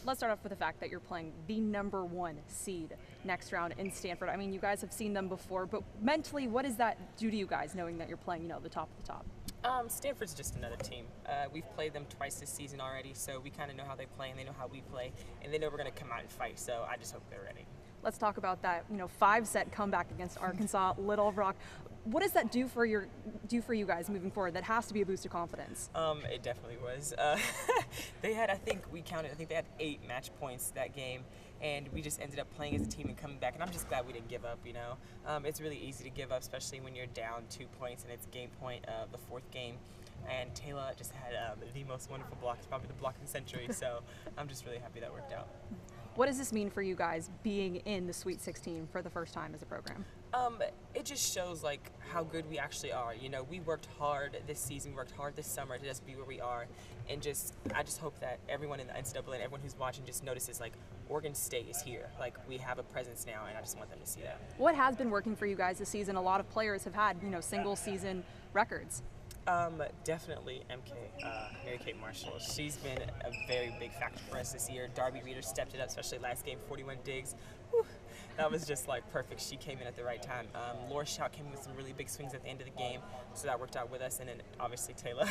let's start off with the fact that you're playing the #1 seed next round in Stanford. I mean, you guys have seen them before, but mentally, what does that do to you guys, knowing that you're playing, the top of the top? Stanford's just another team. We've played them twice this season already, so we kind of know how they play, and they know how we play, and they know we're going to come out and fight, so I just hope they're ready. Let's talk about that, 5-set comeback against Arkansas, Little Rock. What does that do for you guys moving forward? That has to be a boost of confidence. It definitely was. They had, I think they had 8 match points that game, and we just ended up playing as a team and coming back, and I'm just glad we didn't give up, It's really easy to give up, especially when you're down 2 points, and it's game point of the 4th game. And Taylor just had the most wonderful block. It's probably the block of the century, so I'm just really happy that worked out. What does this mean for you guys being in the Sweet 16 for the first time as a program? It just shows how good we actually are. We worked hard this season, we worked hard this summer to just be where we are, and I just hope that everyone in the NCAA and everyone who's watching just notices Oregon State is here. We have a presence now, and I just want them to see that. What has been working for you guys this season? A lot of players have had single season records. Definitely Mary Kate Marshall. She's been a very big factor for us this year. Darby Reeder stepped it up, especially last game, 41 digs. Whew, that was just perfect. She came in at the right time. Laura Shout came in with some really big swings at the end of the game, so that worked out with us. And then obviously Taylor.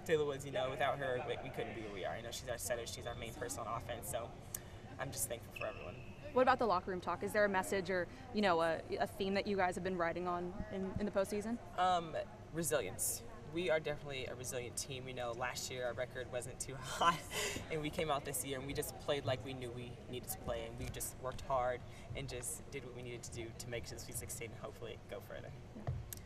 Taylor was, without her, we couldn't be where we are. She's our setter, she's our main person on offense. So I'm just thankful for everyone. What about the locker room talk? Is there a message or a theme that you guys have been writing on in the postseason? Resilience. We are definitely a resilient team. Last year our record wasn't too hot, and we came out this year and we just played like we knew we needed to play, and we just worked hard and just did what we needed to do to make it to the Sweet 16 and hopefully go further.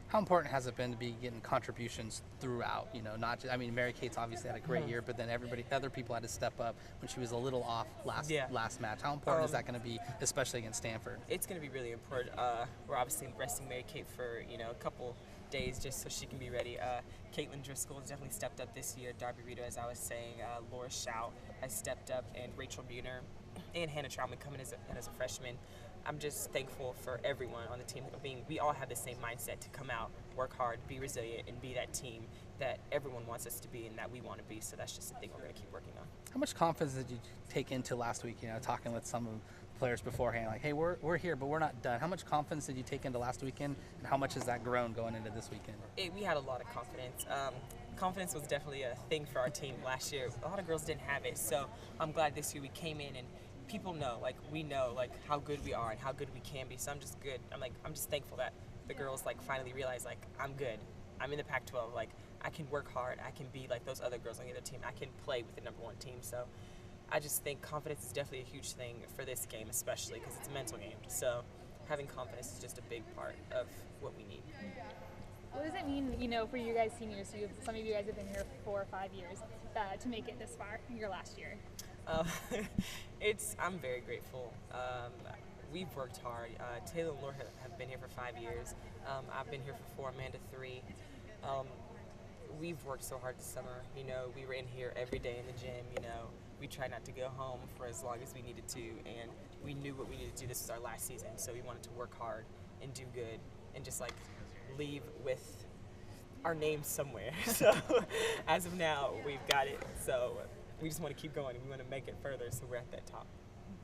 How important has it been to be getting contributions throughout? Not just, Mary Kate's obviously had a great year, but then other people had to step up when she was a little off last match. How important is that going to be, especially against Stanford? It's going to be really important. We're obviously resting Mary Kate for a couple days just so she can be ready. Caitlin Driscoll has definitely stepped up this year. Darby Reeder, as I was saying, Laura Shout has stepped up, and Rachel Buhner and Hannah Troutman coming as a freshman. I'm just thankful for everyone on the team. We all have the same mindset to come out, work hard, be resilient, and be that team that everyone wants us to be and that we want to be. So that's just the thing we're going to keep working on. How much confidence did you take into last week, talking with some of the players beforehand, hey, we're here, but we're not done? How much confidence did you take into last weekend, and how much has that grown going into this weekend? We had a lot of confidence. Confidence was definitely a thing for our team last year. A lot of girls didn't have it, so I'm glad this year we came in and people know, we know, how good we are and how good we can be. So I'm just good. I'm just thankful that the girls, finally realize, I'm good. I'm in the Pac-12. I can work hard. I can be like those other girls on the other team. I can play with the #1 team. So I just think confidence is definitely a huge thing for this game, especially because it's a mental game. So having confidence is just a big part of what we need. What does it mean, for you guys seniors? Some of you guys have been here for 4 or 5 years to make it this far in your last year. I'm very grateful. We've worked hard. Taylor and Laura have been here for 5 years. I've been here for 4, Amanda 3. We've worked so hard this summer. We were in here every day in the gym. We tried not to go home for as long as we needed to, and we knew what we needed to do. This was our last season, so we wanted to work hard and do good and just leave with our name somewhere. So as of now, we've got it. So we just want to keep going and we want to make it further, so we're at that top.